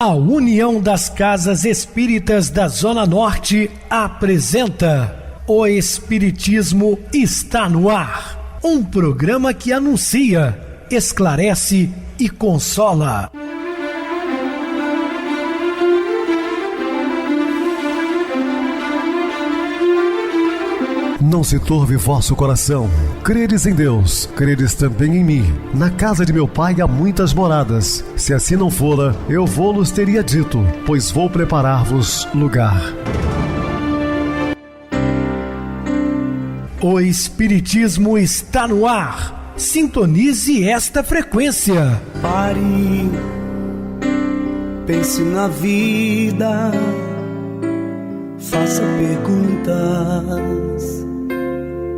A União das Casas Espíritas da Zona Norte apresenta O Espiritismo está no ar. Um programa que anuncia, esclarece e consola. Não se turve vosso coração. Credes em Deus, credes também em mim. Na casa de meu pai há muitas moradas. Se assim não fora, eu vou-los teria dito, pois vou preparar-vos lugar. O Espiritismo está no ar. Sintonize esta frequência. Pare, pense na vida, faça perguntas.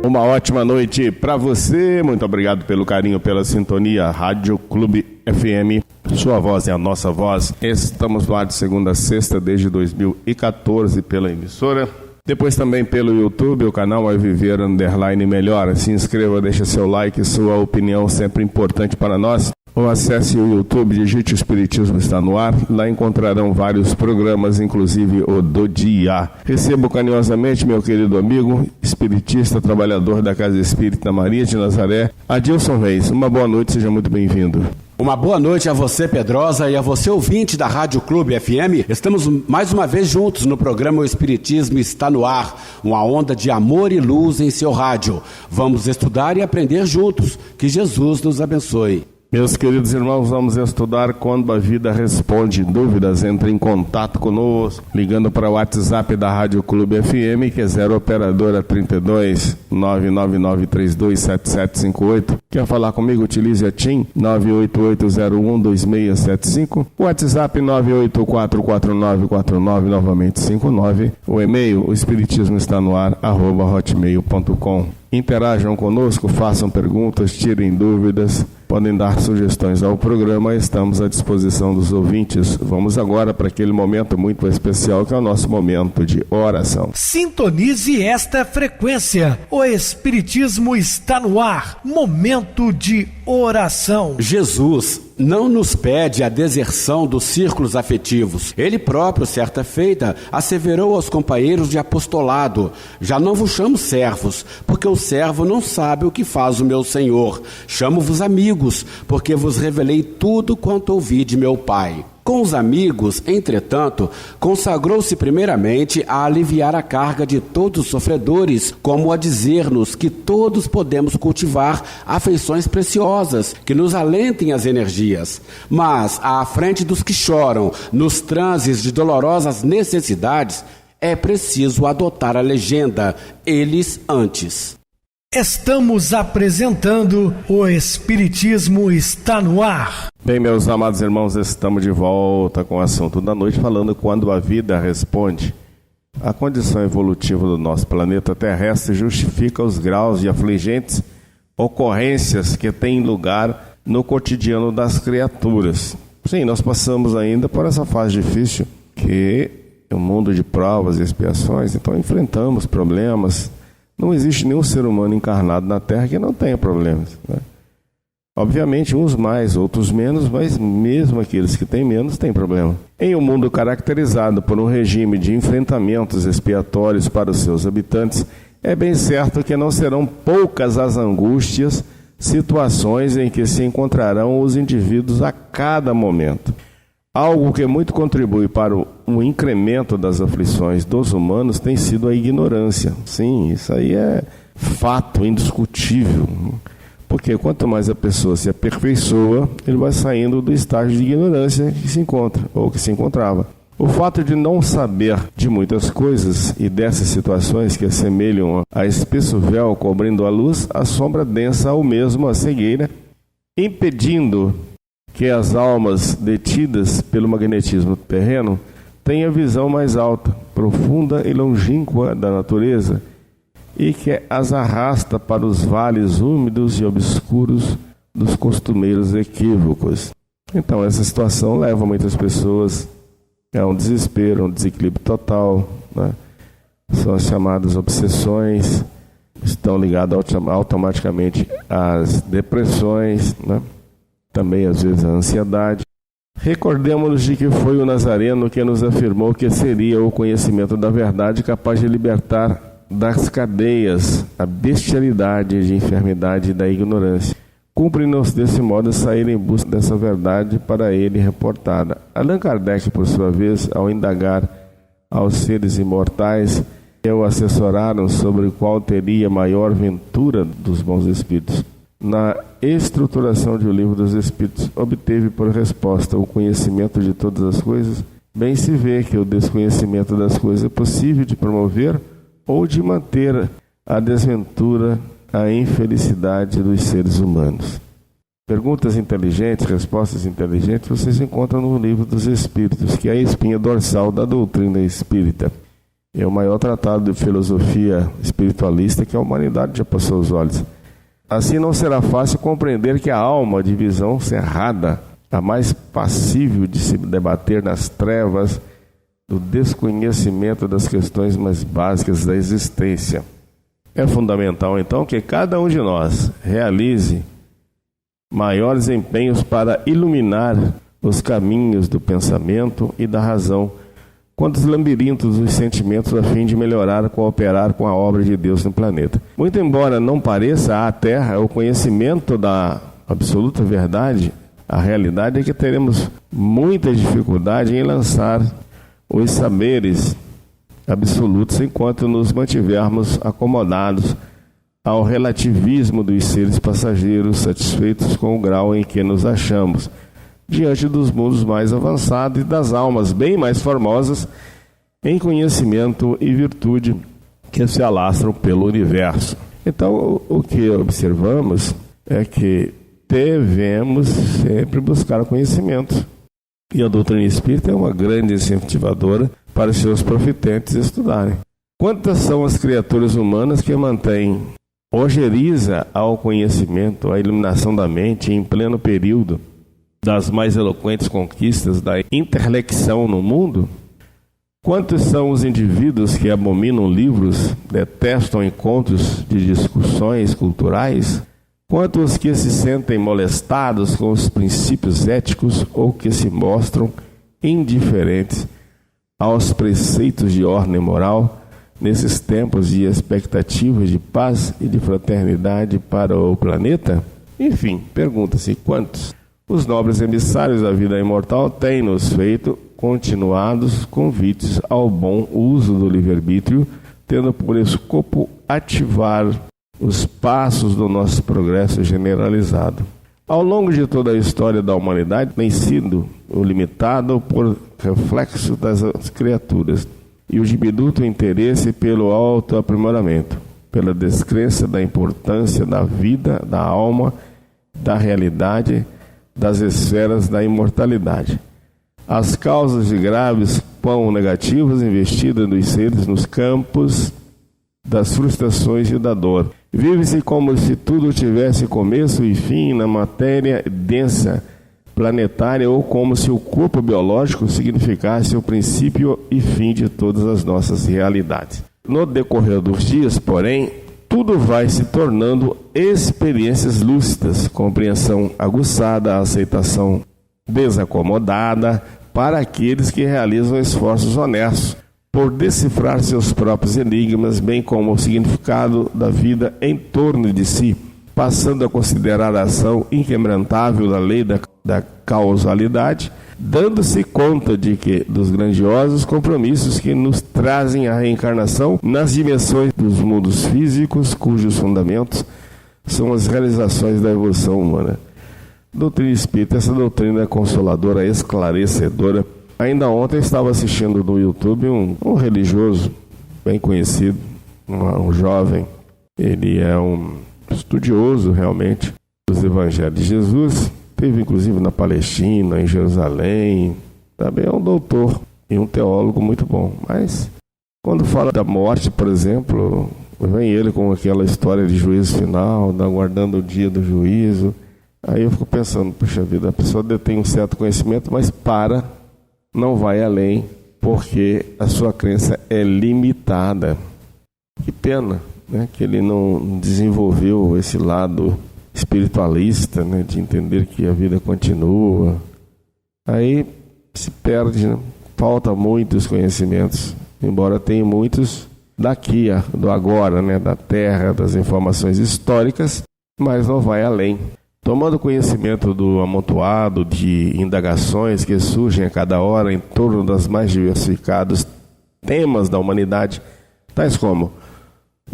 Uma ótima noite para você, muito obrigado pelo carinho, pela sintonia. Rádio Clube FM, sua voz é a nossa voz. Estamos no ar de segunda a sexta desde 2014 pela emissora. Depois também pelo YouTube, o canal É Viver _ Melhor. Se inscreva, deixa seu like, sua opinião sempre importante para nós. Ou acesse o YouTube, digite o Espiritismo está no ar. Lá encontrarão vários programas, inclusive o do dia. Recebo carinhosamente meu querido amigo, espiritista, trabalhador da Casa Espírita Maria de Nazaré, Adilson Reis. Uma boa noite, seja muito bem-vindo. Uma boa noite a você, Pedrosa, e a você, ouvinte da Rádio Clube FM. Estamos mais uma vez juntos no programa O Espiritismo está no ar, uma onda de amor e luz em seu rádio. Vamos estudar e aprender juntos. Que Jesus nos abençoe. Meus queridos irmãos, vamos estudar Quando a Vida Responde. Dúvidas, entre em contato conosco, ligando para o WhatsApp da Rádio Clube FM, que é 0 operadora 32 999327758. Quer falar comigo? Utilize a TIM 988012675. O WhatsApp 9844949, novamente 59. O e-mail, o espiritismo está no ar, @hotmail.com. Interajam conosco, façam perguntas, tirem dúvidas, podem dar sugestões ao programa, estamos à disposição dos ouvintes. Vamos agora para aquele momento muito especial que é o nosso momento de oração. Sintonize esta frequência. O Espiritismo está no ar. Momento de oração. Jesus não nos pede a deserção dos círculos afetivos. Ele próprio, certa feita, asseverou aos companheiros de apostolado: já não vos chamo servos, porque o servo não sabe o que faz o meu Senhor. Chamo-vos amigos, porque vos revelei tudo quanto ouvi de meu Pai. Com os amigos, entretanto, consagrou-se primeiramente a aliviar a carga de todos os sofredores, como a dizer-nos que todos podemos cultivar afeições preciosas, que nos alentem as energias. Mas, à frente dos que choram, nos transes de dolorosas necessidades, é preciso adotar a legenda: eles antes. Estamos apresentando O Espiritismo está no ar. Bem, meus amados irmãos, estamos de volta com o assunto da noite, falando quando a vida responde. A condição evolutiva do nosso planeta terrestre justifica os graus de afligentes ocorrências que têm lugar no cotidiano das criaturas. Sim, nós passamos ainda por essa fase difícil, que é um mundo de provas e expiações, então enfrentamos problemas. Não existe nenhum ser humano encarnado na Terra que não tenha problemas, né? Obviamente, uns mais, outros menos, mas mesmo aqueles que têm menos têm problema. Em um mundo caracterizado por um regime de enfrentamentos expiatórios para os seus habitantes, é bem certo que não serão poucas as angústias, situações em que se encontrarão os indivíduos a cada momento. Algo que muito contribui para o incremento das aflições dos humanos tem sido a ignorância. Sim, isso aí é fato indiscutível. Porque quanto mais a pessoa se aperfeiçoa, ele vai saindo do estágio de ignorância que se encontra, ou que se encontrava. O fato de não saber de muitas coisas e dessas situações que assemelham a espesso véu cobrindo a luz, a sombra densa ao mesmo a cegueira, impedindo que as almas detidas pelo magnetismo terreno tenham a visão mais alta, profunda e longínqua da natureza, e que as arrasta para os vales úmidos e obscuros dos costumeiros equívocos. Então essa situação leva muitas pessoas a um desespero, a um desequilíbrio total, né? São as chamadas obsessões, estão ligadas automaticamente às depressões, né? Também às vezes à ansiedade. Recordemos-nos de que foi o Nazareno que nos afirmou que seria o conhecimento da verdade capaz de libertar das cadeias a bestialidade de enfermidade e da ignorância. Cumpre-nos desse modo sair em busca dessa verdade para ele reportada. Allan Kardec, por sua vez, ao indagar aos seres imortais que o assessoraram sobre qual teria maior ventura dos bons espíritos, na estruturação de O Livro dos Espíritos, obteve por resposta o conhecimento de todas as coisas. Bem se vê que o desconhecimento das coisas é possível de promover ou de manter a desventura, a infelicidade dos seres humanos. Perguntas inteligentes, respostas inteligentes, vocês encontram no Livro dos Espíritos, que é a espinha dorsal da doutrina espírita. É o maior tratado de filosofia espiritualista que a humanidade já passou os olhos. Assim não será fácil compreender que a alma de visão cerrada, a mais passível de se debater nas trevas do desconhecimento das questões mais básicas da existência. É fundamental, então, que cada um de nós realize maiores empenhos para iluminar os caminhos do pensamento e da razão, quanto os labirintos dos sentimentos, a fim de melhorar, cooperar com a obra de Deus no planeta. Muito embora não pareça à Terra o conhecimento da absoluta verdade, a realidade é que teremos muita dificuldade em lançar os saberes absolutos enquanto nos mantivermos acomodados ao relativismo dos seres passageiros, satisfeitos com o grau em que nos achamos, diante dos mundos mais avançados e das almas bem mais formosas em conhecimento e virtude que se alastram pelo universo. Então, o que observamos é que devemos sempre buscar conhecimento. E a doutrina espírita é uma grande incentivadora para os seus profitentes estudarem. Quantas são as criaturas humanas que mantêm ojeriza ao conhecimento, à iluminação da mente em pleno período das mais eloquentes conquistas da interlexão no mundo? Quantos são os indivíduos que abominam livros, detestam encontros de discussões culturais? Quantos que se sentem molestados com os princípios éticos ou que se mostram indiferentes aos preceitos de ordem moral nesses tempos de expectativas de paz e de fraternidade para o planeta? Enfim, pergunta-se quantos. Os nobres emissários da vida imortal têm nos feito continuados convites ao bom uso do livre-arbítrio, tendo por escopo ativar os passos do nosso progresso generalizado. Ao longo de toda a história da humanidade, tem sido limitado por reflexo das criaturas e o diminuto interesse pelo autoaprimoramento, pela descrença da importância da vida, da alma, da realidade, das esferas da imortalidade. As causas de graves pão negativas investidas dos seres nos campos das frustrações e da dor. Vive-se como se tudo tivesse começo e fim na matéria densa, planetária, ou como se o corpo biológico significasse o princípio e fim de todas as nossas realidades. No decorrer dos dias, porém, tudo vai se tornando experiências lúcidas, compreensão aguçada, aceitação desacomodada para aqueles que realizam esforços honestos por decifrar seus próprios enigmas, bem como o significado da vida em torno de si, passando a considerar a ação inquebrantável da lei da causalidade, dando-se conta de que dos grandiosos compromissos que nos trazem a reencarnação nas dimensões dos mundos físicos, cujos fundamentos são as realizações da evolução humana. Doutrina espírita, essa doutrina é consoladora, esclarecedora. Ainda ontem estava assistindo no YouTube um religioso bem conhecido, um jovem. Ele é um estudioso realmente dos evangelhos de Jesus. Esteve inclusive na Palestina, em Jerusalém. Também é um doutor e um teólogo muito bom. Mas quando fala da morte, por exemplo, vem ele com aquela história de juízo final, aguardando o dia do juízo. Aí eu fico pensando, puxa vida, a pessoa detém um certo conhecimento, mas não vai além, porque a sua crença é limitada. Que pena, né, que ele não desenvolveu esse lado espiritualista, né, de entender que a vida continua, Aí se perde, né? Falta muitos conhecimentos, embora tenha muitos daqui, do agora, né? Da terra, das informações históricas, mas não vai além. Tomando conhecimento do amontoado de indagações que surgem a cada hora em torno dos mais diversificados temas da humanidade, tais como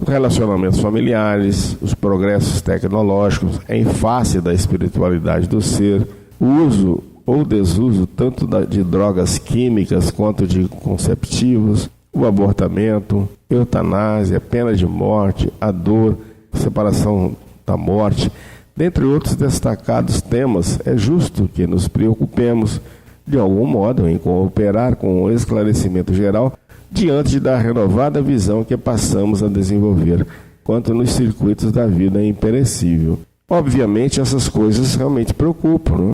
relacionamentos familiares, os progressos tecnológicos em face da espiritualidade do ser, o uso ou desuso tanto de drogas químicas quanto de conceptivos, o abortamento, eutanásia, pena de morte, a dor, separação da morte, dentre outros destacados temas. É justo que nos preocupemos, de algum modo, em cooperar com o esclarecimento geral diante da renovada visão que passamos a desenvolver quanto nos circuitos da vida imperecível. Obviamente, essas coisas realmente preocupam, né?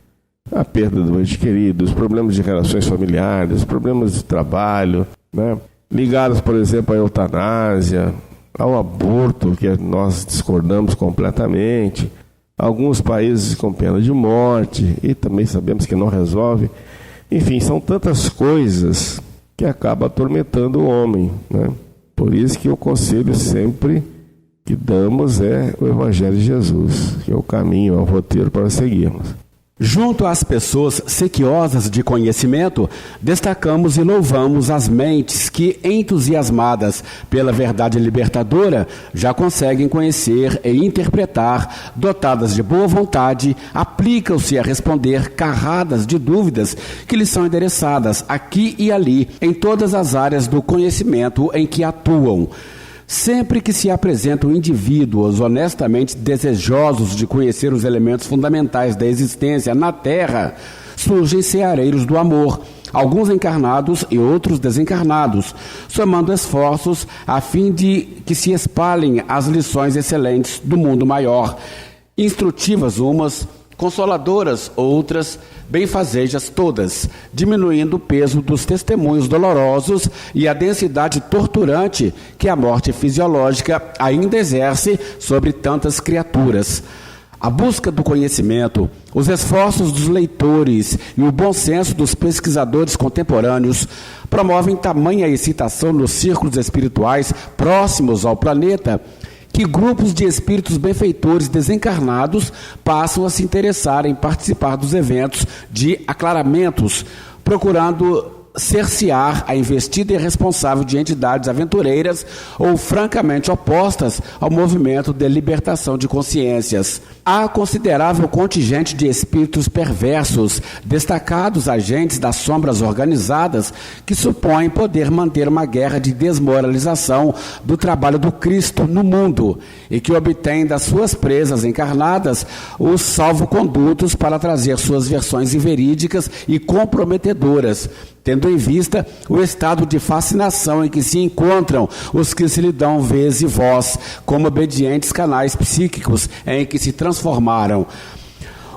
A perda do ente querido, os problemas de relações familiares, os problemas de trabalho, né? Ligados, por exemplo, à eutanásia, ao aborto, que nós discordamos completamente, alguns países com pena de morte, e também sabemos que não resolve. Enfim, são tantas coisas que acaba atormentando o homem, né? Por isso que o conselho sempre que damos é o Evangelho de Jesus, que é o caminho, é o roteiro para seguirmos. Junto às pessoas sequiosas de conhecimento, destacamos e louvamos as mentes que, entusiasmadas pela verdade libertadora, já conseguem conhecer e interpretar, dotadas de boa vontade, aplicam-se a responder carradas de dúvidas que lhes são endereçadas aqui e ali, em todas as áreas do conhecimento em que atuam. Sempre que se apresentam indivíduos honestamente desejosos de conhecer os elementos fundamentais da existência na Terra, surgem ceareiros do amor, alguns encarnados e outros desencarnados, somando esforços a fim de que se espalhem as lições excelentes do mundo maior, instrutivas umas, consoladoras outras, benfazejas todas, diminuindo o peso dos testemunhos dolorosos e a densidade torturante que a morte fisiológica ainda exerce sobre tantas criaturas. A busca do conhecimento, os esforços dos leitores e o bom senso dos pesquisadores contemporâneos promovem tamanha excitação nos círculos espirituais próximos ao planeta, que grupos de espíritos benfeitores desencarnados passam a se interessar em participar dos eventos de aclaramentos, procurando cercear a investida irresponsável de entidades aventureiras ou francamente opostas ao movimento de libertação de consciências. Há considerável contingente de espíritos perversos, destacados agentes das sombras organizadas, que supõem poder manter uma guerra de desmoralização do trabalho do Cristo no mundo e que obtêm das suas presas encarnadas os salvocondutos para trazer suas versões inverídicas e comprometedoras, tendo em vista o estado de fascinação em que se encontram os que se lhe dão vez e voz, como obedientes canais psíquicos em que se transformaram.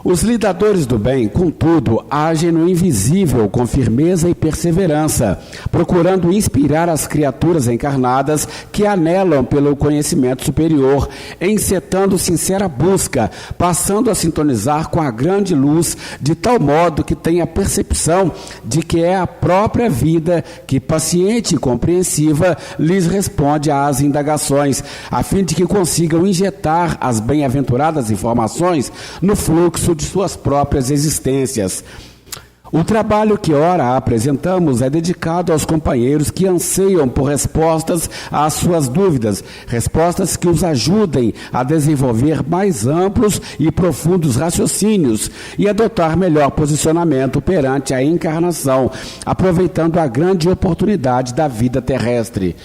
Os lidadores do bem, contudo, agem no invisível com firmeza e perseverança, procurando inspirar as criaturas encarnadas que anelam pelo conhecimento superior, encetando sincera busca, passando a sintonizar com a grande luz, de tal modo que tenha a percepção de que é a própria vida que, paciente e compreensiva, lhes responde às indagações, a fim de que consigam injetar as bem-aventuradas informações no fluxo de suas próprias existências. O trabalho que ora apresentamos é dedicado aos companheiros que anseiam por respostas às suas dúvidas, respostas que os ajudem a desenvolver mais amplos e profundos raciocínios e adotar melhor posicionamento perante a encarnação, aproveitando a grande oportunidade da vida terrestre.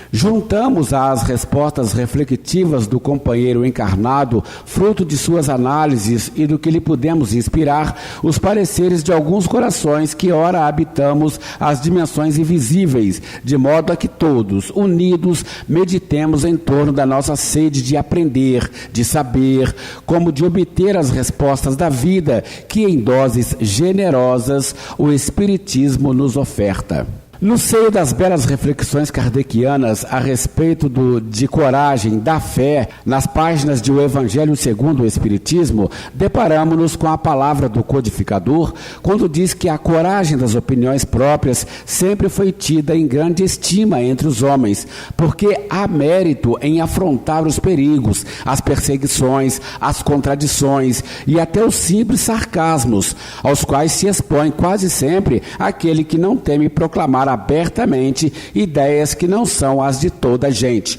Juntamos às respostas reflexivas do companheiro encarnado, fruto de suas análises e do que lhe pudemos inspirar, os pareceres de alguns corações que ora habitamos as dimensões invisíveis, de modo a que todos, unidos, meditemos em torno da nossa sede de aprender, de saber, como de obter as respostas da vida que em doses generosas o Espiritismo nos oferta. No seio das belas reflexões kardecianas a respeito de coragem, da fé, nas páginas de O Evangelho segundo o Espiritismo, deparamos-nos com a palavra do codificador, quando diz que a coragem das opiniões próprias sempre foi tida em grande estima entre os homens, porque há mérito em afrontar os perigos, as perseguições, as contradições e até os simples sarcasmos, aos quais se expõe quase sempre aquele que não teme proclamar abertamente ideias que não são as de toda a gente.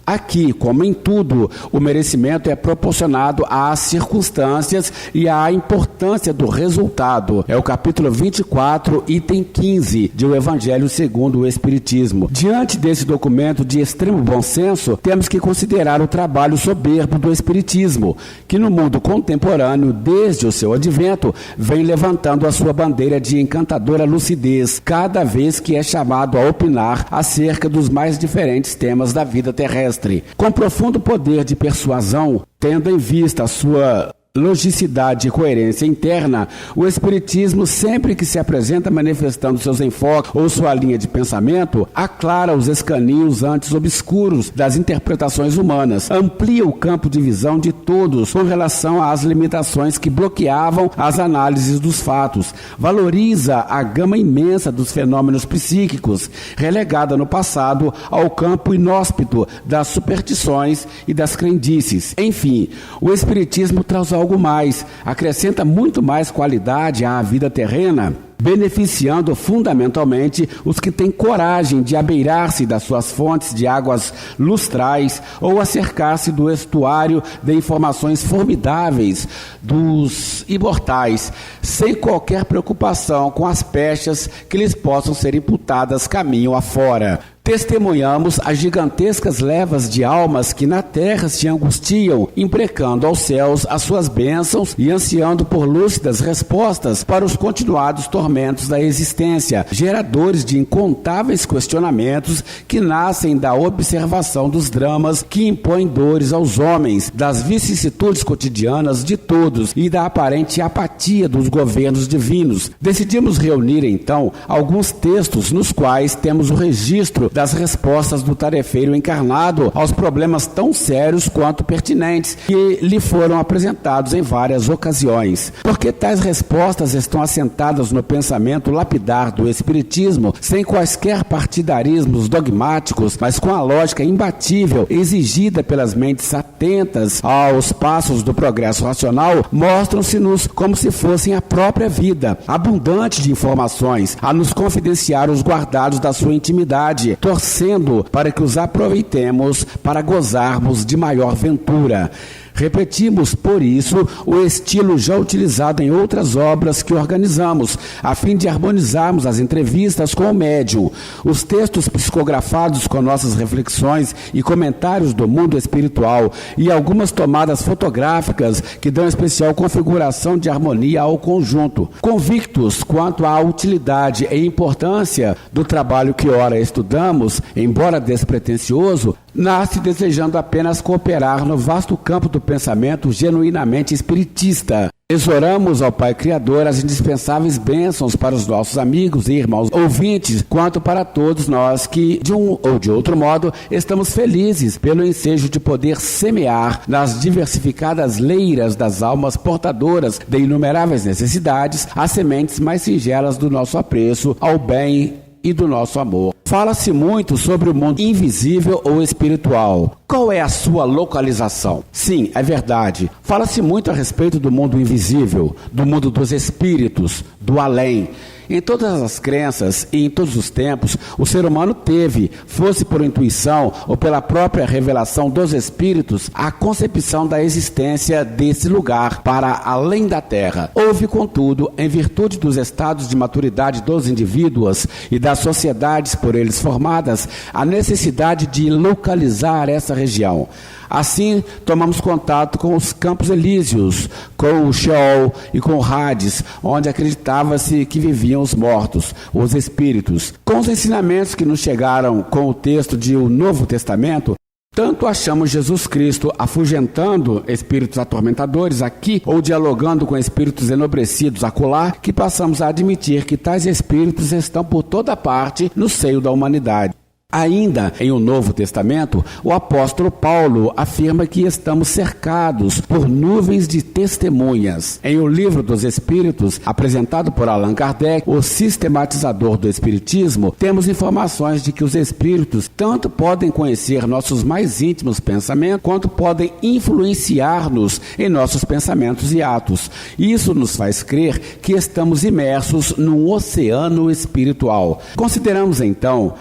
Aqui, como em tudo, o merecimento é proporcionado às circunstâncias e à importância do resultado. É o capítulo 24, item 15, de O Evangelho segundo o Espiritismo. Diante desse documento de extremo bom senso, temos que considerar o trabalho soberbo do Espiritismo, que no mundo contemporâneo, desde o seu advento, vem levantando a sua bandeira de encantadora lucidez, cada vez que é chamado a opinar acerca dos mais diferentes temas da vida terrestre. Com profundo poder de persuasão, tendo em vista a sua logicidade e coerência interna, o Espiritismo, sempre que se apresenta manifestando seus enfoques ou sua linha de pensamento, aclara os escaninhos antes obscuros das interpretações humanas, amplia o campo de visão de todos com relação às limitações que bloqueavam as análises dos fatos, valoriza a gama imensa dos fenômenos psíquicos, relegada no passado ao campo inóspito das superstições e das crendices. Enfim, o Espiritismo traz algo mais, acrescenta muito mais qualidade à vida terrena, beneficiando fundamentalmente os que têm coragem de abeirar-se das suas fontes de águas lustrais ou acercar-se do estuário de informações formidáveis dos imortais, sem qualquer preocupação com as pechas que lhes possam ser imputadas caminho afora. Testemunhamos as gigantescas levas de almas que na terra se angustiam, imprecando aos céus as suas bênçãos e ansiando por lúcidas respostas para os continuados tormentos da existência, geradores de incontáveis questionamentos que nascem da observação dos dramas que impõem dores aos homens, das vicissitudes cotidianas de todos e da aparente apatia dos governos divinos. Decidimos reunir, então, alguns textos nos quais temos o registro das respostas do tarefeiro encarnado aos problemas tão sérios quanto pertinentes que lhe foram apresentados em várias ocasiões. Porque tais respostas estão assentadas no pensamento lapidar do Espiritismo, sem quaisquer partidarismos dogmáticos, mas com a lógica imbatível exigida pelas mentes atentas aos passos do progresso racional, mostram-se-nos como se fossem a própria vida, abundante de informações, a nos confidenciar os guardados da sua intimidade, torcendo para que os aproveitemos para gozarmos de maior ventura. Repetimos, por isso, o estilo já utilizado em outras obras que organizamos, a fim de harmonizarmos as entrevistas com o médium. Os textos psicografados com nossas reflexões e comentários do mundo espiritual e algumas tomadas fotográficas que dão especial configuração de harmonia ao conjunto. Convictos quanto à utilidade e importância do trabalho que ora estudamos, embora despretensioso, nasce desejando apenas cooperar no vasto campo do pensamento genuinamente espiritista. Exoramos ao Pai Criador as indispensáveis bênçãos para os nossos amigos e irmãos ouvintes, quanto para todos nós que, de um ou de outro modo, estamos felizes pelo ensejo de poder semear nas diversificadas leiras das almas portadoras de inumeráveis necessidades as sementes mais singelas do nosso apreço ao bem e do nosso amor. Fala-se muito sobre o mundo invisível ou espiritual. Qual é a sua localização? Sim, é verdade. Fala-se muito a respeito do mundo invisível, do mundo dos espíritos, do além. Em todas as crenças e em todos os tempos, o ser humano teve, fosse por intuição ou pela própria revelação dos espíritos, a concepção da existência desse lugar para além da Terra. Houve, contudo, em virtude dos estados de maturidade dos indivíduos e das sociedades por eles formadas, a necessidade de localizar essa região. Assim, tomamos contato com os Campos Elíseos, com o Sheol e com o Hades, onde acreditava-se que viviam os mortos, os espíritos. Com os ensinamentos que nos chegaram com o texto de O Novo Testamento, Tanto achamos Jesus Cristo afugentando espíritos atormentadores aqui ou dialogando com espíritos enobrecidos acolá, que passamos a admitir que tais espíritos estão por toda parte no seio da humanidade. Ainda em o Novo Testamento, o apóstolo Paulo afirma que estamos cercados por nuvens de testemunhas. Em O Livro dos Espíritos, apresentado por Allan Kardec, o sistematizador do Espiritismo, temos informações de que os espíritos tanto podem conhecer nossos mais íntimos pensamentos, quanto podem influenciar-nos em nossos pensamentos e atos. Isso nos faz crer que estamos imersos num oceano espiritual. Consideramos então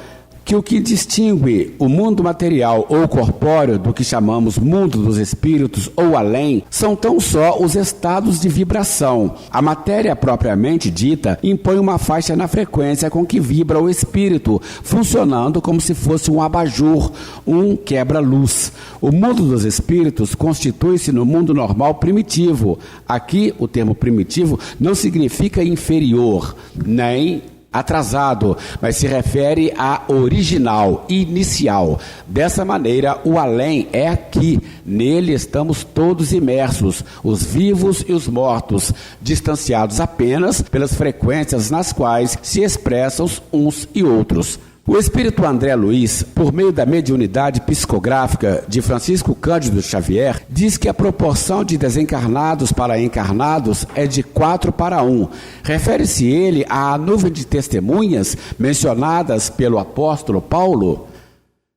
que o que distingue o mundo material ou corpóreo do que chamamos mundo dos espíritos ou além são tão só os estados de vibração. A matéria propriamente dita impõe uma faixa na frequência com que vibra o espírito, funcionando como se fosse um abajur, um quebra-luz. O mundo dos espíritos constitui-se no mundo normal primitivo. Aqui, o termo primitivo não significa inferior, nem atrasado, mas se refere a original, inicial. Dessa maneira, o além é aqui. Nele estamos todos imersos, os vivos e os mortos, distanciados apenas pelas frequências nas quais se expressam uns e outros. O espírito André Luiz, por meio da mediunidade psicográfica de Francisco Cândido Xavier, diz que a proporção de desencarnados para encarnados é de 4:1. Refere-se ele à nuvem de testemunhas mencionadas pelo apóstolo Paulo?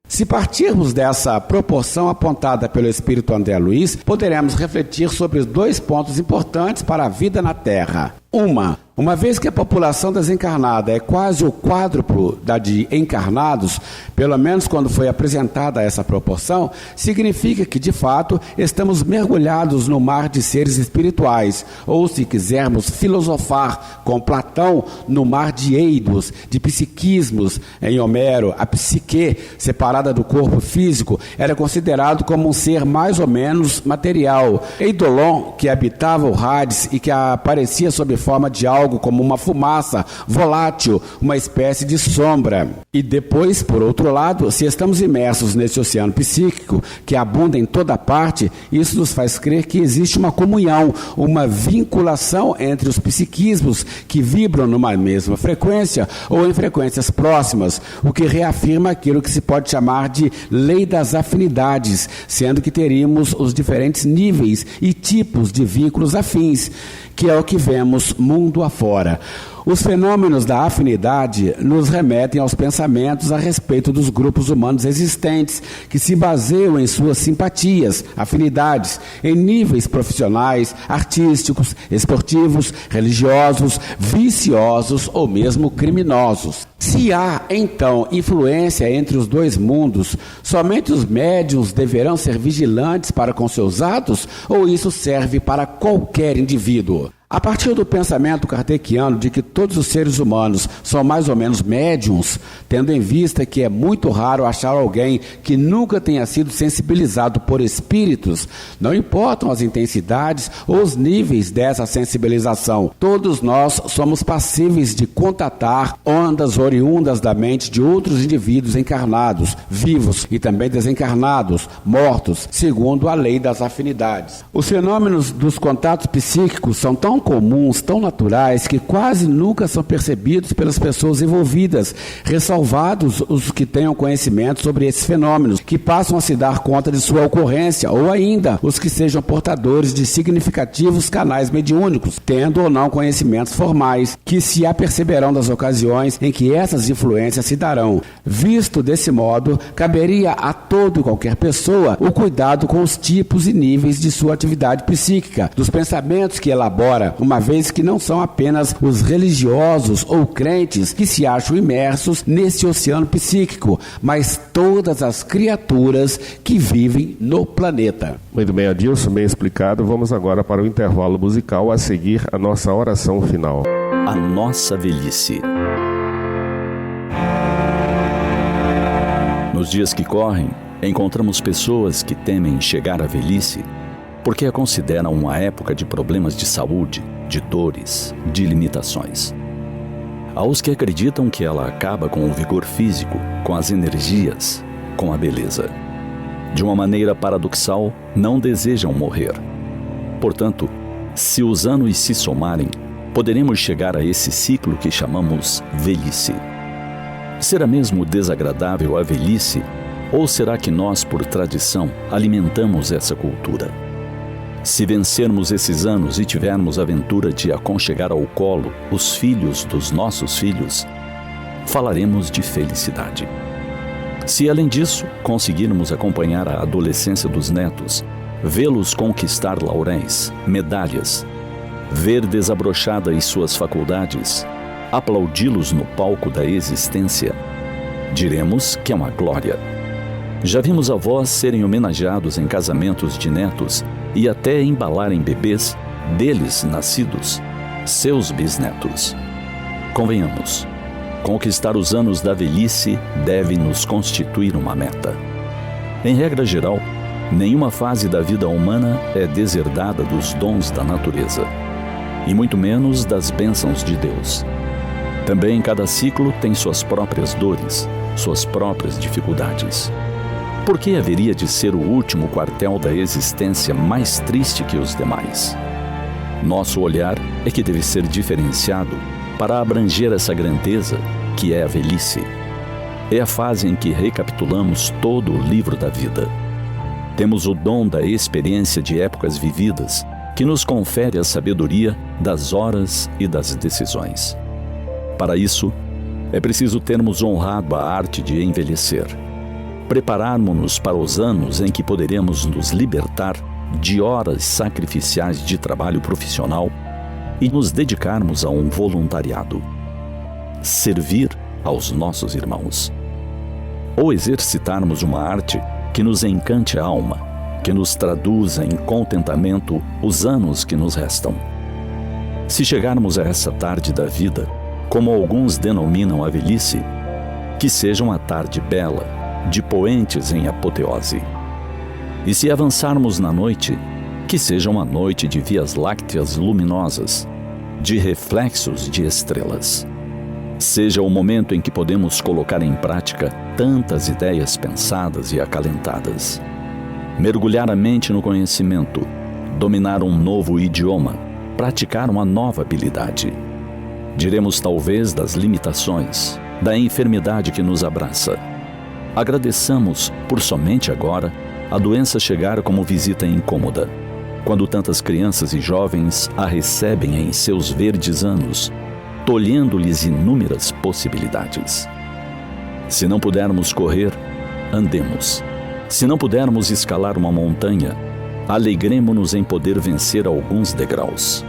Se partirmos dessa proporção apontada pelo espírito André Luiz, poderemos refletir sobre 2 pontos importantes para a vida na Terra. Uma vez que a população desencarnada é quase o quádruplo da de encarnados, pelo menos quando foi apresentada essa proporção, significa que, de fato, estamos mergulhados no mar de seres espirituais, ou, se quisermos filosofar com Platão, no mar de eidos, de psiquismos. Em Homero, a psique, separada do corpo físico, era considerado como um ser mais ou menos material. Eidolon, que habitava o Hades e que aparecia sob forma de algo como uma fumaça volátil, uma espécie de sombra. E depois, por outro lado, se estamos imersos nesse oceano psíquico que abunda em toda parte, isso nos faz crer que existe uma comunhão, uma vinculação entre os psiquismos que vibram numa mesma frequência ou em frequências próximas, o que reafirma aquilo que se pode chamar de lei das afinidades, sendo que teríamos os diferentes níveis e tipos de vínculos afins, que é o que vemos mundo afora. Os fenômenos da afinidade nos remetem aos pensamentos a respeito dos grupos humanos existentes, que se baseiam em suas simpatias, afinidades, em níveis profissionais, artísticos, esportivos, religiosos, viciosos ou mesmo criminosos. Se há, então, influência entre os 2 mundos, somente os médiuns deverão ser vigilantes para com seus atos, ou isso serve para qualquer indivíduo? A partir do pensamento kardeciano de que todos os seres humanos são mais ou menos médiuns, tendo em vista que é muito raro achar alguém que nunca tenha sido sensibilizado por espíritos, não importam as intensidades ou os níveis dessa sensibilização, todos nós somos passíveis de contatar ondas oriundas da mente de outros indivíduos encarnados, vivos e também desencarnados, mortos, segundo a lei das afinidades. Os fenômenos dos contatos psíquicos são tão comuns, tão naturais, que quase nunca são percebidos pelas pessoas envolvidas, ressalvados os que tenham conhecimento sobre esses fenômenos, que passam a se dar conta de sua ocorrência, ou ainda os que sejam portadores de significativos canais mediúnicos, tendo ou não conhecimentos formais, que se aperceberão das ocasiões em que essas influências se darão. Visto desse modo, caberia a todo e qualquer pessoa o cuidado com os tipos e níveis de sua atividade psíquica, dos pensamentos que elabora, uma vez que não são apenas os religiosos ou crentes que se acham imersos nesse oceano psíquico, mas todas as criaturas que vivem no planeta. Muito bem, Adilson, bem explicado. Vamos agora para o intervalo musical, a seguir a nossa oração final. A nossa velhice. Nos dias que correm, encontramos pessoas que temem chegar à velhice porque a consideram uma época de problemas de saúde, de dores, de limitações. Há os que acreditam que ela acaba com o vigor físico, com as energias, com a beleza. de uma maneira paradoxal, não desejam morrer. Portanto, se os anos se somarem, poderemos chegar a esse ciclo que chamamos velhice. Será mesmo desagradável a velhice? Ou será que nós, por tradição, alimentamos essa cultura? Se vencermos esses anos e tivermos a aventura de aconchegar ao colo os filhos dos nossos filhos, falaremos de felicidade. Se, além disso, conseguirmos acompanhar a adolescência dos netos, vê-los conquistar lauréis, medalhas, ver desabrochadas suas faculdades, aplaudi-los no palco da existência, diremos que é uma glória. Já vimos avós serem homenageados em casamentos de netos e até embalarem bebês deles nascidos, seus bisnetos. Convenhamos, conquistar os anos da velhice deve nos constituir uma meta. Em regra geral, nenhuma fase da vida humana é deserdada dos dons da natureza, e muito menos das bênçãos de Deus. Também cada ciclo tem suas próprias dores, suas próprias dificuldades. Por que haveria de ser o último quartel da existência mais triste que os demais? Nosso olhar é que deve ser diferenciado para abranger essa grandeza que é a velhice. É a fase em que recapitulamos todo o livro da vida. Temos o dom da experiência de épocas vividas, que nos confere a sabedoria das horas e das decisões. Para isso, é preciso termos honrado a arte de envelhecer. Prepararmos-nos para os anos em que poderemos nos libertar de horas sacrificiais de trabalho profissional e nos dedicarmos a um voluntariado. Servir aos nossos irmãos. Ou exercitarmos uma arte que nos encante a alma, que nos traduza em contentamento os anos que nos restam. Se chegarmos a essa tarde da vida, como alguns denominam a velhice, que seja uma tarde bela, de poentes em apoteose. E se avançarmos na noite, que seja uma noite de vias lácteas luminosas, de reflexos de estrelas. Seja o momento em que podemos colocar em prática tantas ideias pensadas e acalentadas. Mergulhar a mente no conhecimento, dominar um novo idioma, praticar uma nova habilidade. Diremos talvez das limitações, da enfermidade que nos abraça. Agradeçamos por somente agora a doença chegar como visita incômoda, quando tantas crianças e jovens a recebem em seus verdes anos, tolhendo-lhes inúmeras possibilidades. Se não pudermos correr, andemos. Se não pudermos escalar uma montanha, alegremo-nos em poder vencer alguns degraus.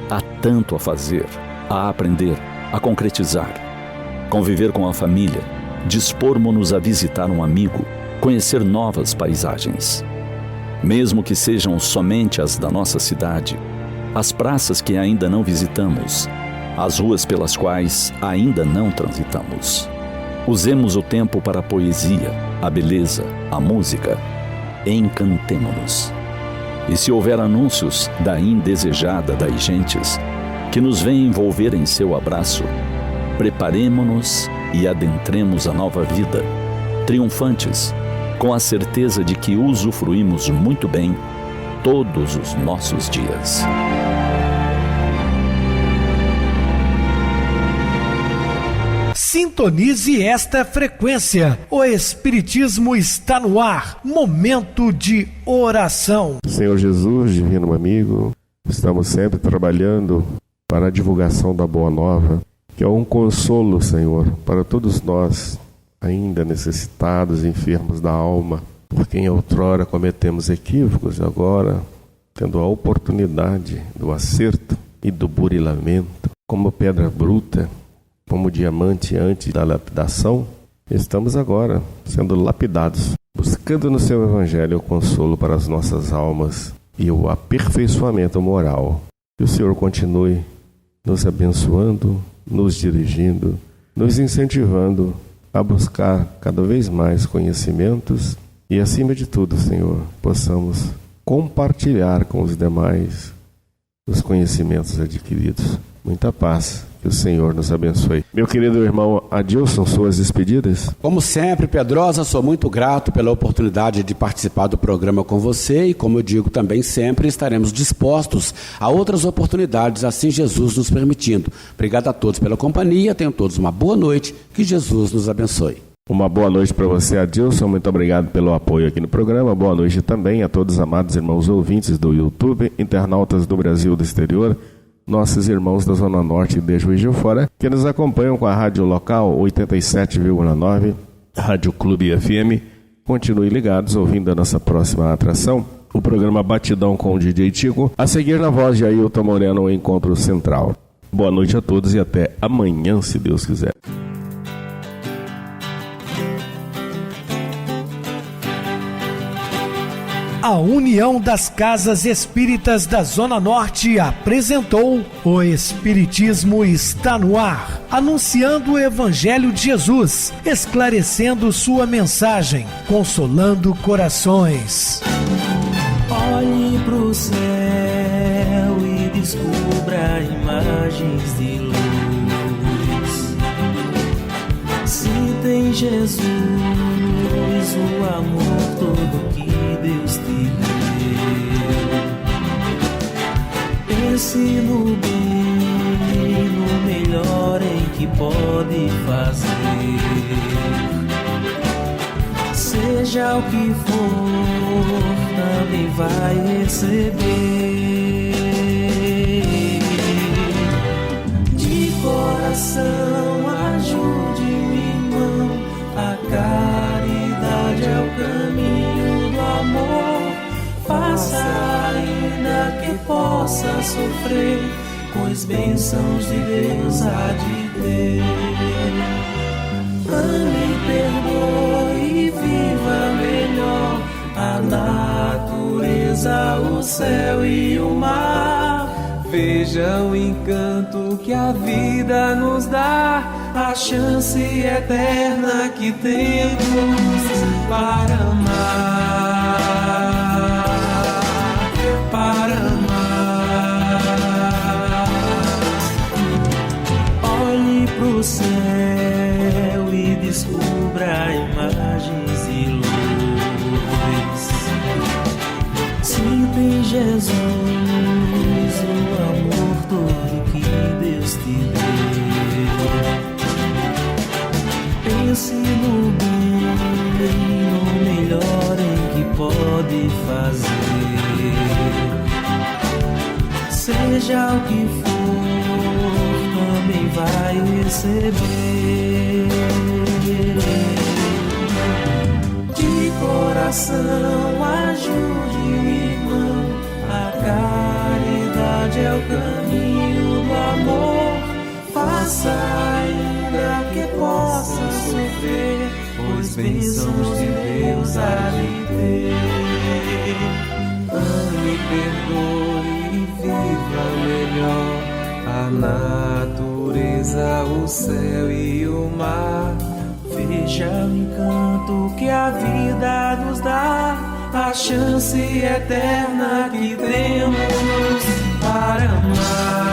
Há tanto a fazer, a aprender, a concretizar. Conviver com a família, dispormos-nos a visitar um amigo, conhecer novas paisagens. Mesmo que sejam somente as da nossa cidade, as praças que ainda não visitamos, as ruas pelas quais ainda não transitamos. Usemos o tempo para a poesia, a beleza, a música. Encantemo-nos. E se houver anúncios da indesejada das gentes, que nos vem envolver em seu abraço, preparemo-nos e adentremos a nova vida, triunfantes, com a certeza de que usufruímos muito bem todos os nossos dias. Sintonize esta frequência. O Espiritismo está no ar. Momento de oração. Senhor Jesus, divino amigo, estamos sempre trabalhando para a divulgação da Boa Nova, que é um consolo, Senhor, para todos nós, ainda necessitados, enfermos da alma, por quem outrora cometemos equívocos, agora, tendo a oportunidade do acerto e do burilamento, como pedra bruta, como diamante antes da lapidação, estamos agora sendo lapidados, buscando no seu Evangelho o consolo para as nossas almas e o aperfeiçoamento moral. Que o Senhor continue nos abençoando, nos dirigindo, nos incentivando a buscar cada vez mais conhecimentos e, acima de tudo, Senhor, possamos compartilhar com os demais os conhecimentos adquiridos. Muita paz. Que Que o Senhor nos abençoe. Meu querido irmão Adilson, suas despedidas? Como sempre, Pedrosa, sou muito grato pela oportunidade de participar do programa com você e, como eu digo também sempre, estaremos dispostos a outras oportunidades, assim Jesus nos permitindo. Obrigado a todos pela companhia, tenham todos uma boa noite, que Jesus nos abençoe. Uma boa noite para você, Adilson. Muito obrigado pelo apoio aqui no programa. Boa noite também a todos os amados irmãos ouvintes do YouTube, internautas do Brasil e do exterior, nossos irmãos da Zona Norte de Juiz de Fora, que nos acompanham com a rádio local 87,9, Rádio Clube FM. Continue ligados, ouvindo a nossa próxima atração, o programa Batidão com o DJ Tico, a seguir na voz de Ailton Moreno, o Encontro Central. Boa noite a todos e até amanhã, se Deus quiser. A União das Casas Espíritas da Zona Norte apresentou O Espiritismo Está no Ar, anunciando o Evangelho de Jesus, esclarecendo sua mensagem, consolando corações. Olhe pro céu e descubra imagens de luz. Se tem Jesus, o amor todo que Deus te deu. Pense no bem, no melhor em que pode fazer. Seja o que for, também vai receber. De coração, ajude-me, irmão, a caridade é o caminho do amor. Faça ainda que possa sofrer, pois bênçãos de Deus há de ter. Ame, perdoe e viva melhor a natureza, o céu e o mar. Veja o encanto que a vida nos dá, a chance eterna que temos para amar, para amar. Olhe pro céu e descubra imagens de luz. Sinta em Jesus o amor todo que Deus te deu. Pense no bem, no melhor em que pode fazer. Seja o que for, também vai receber. De coração, ajude-me, irmão, a caridade é o caminho do amor. Faça ainda que possa sofrer, pois bênçãos de Deus há de ter. Ame, perdoe e viva melhor a natureza, o céu e o mar. Veja o encanto que a vida nos dá, a chance eterna que temos para amar.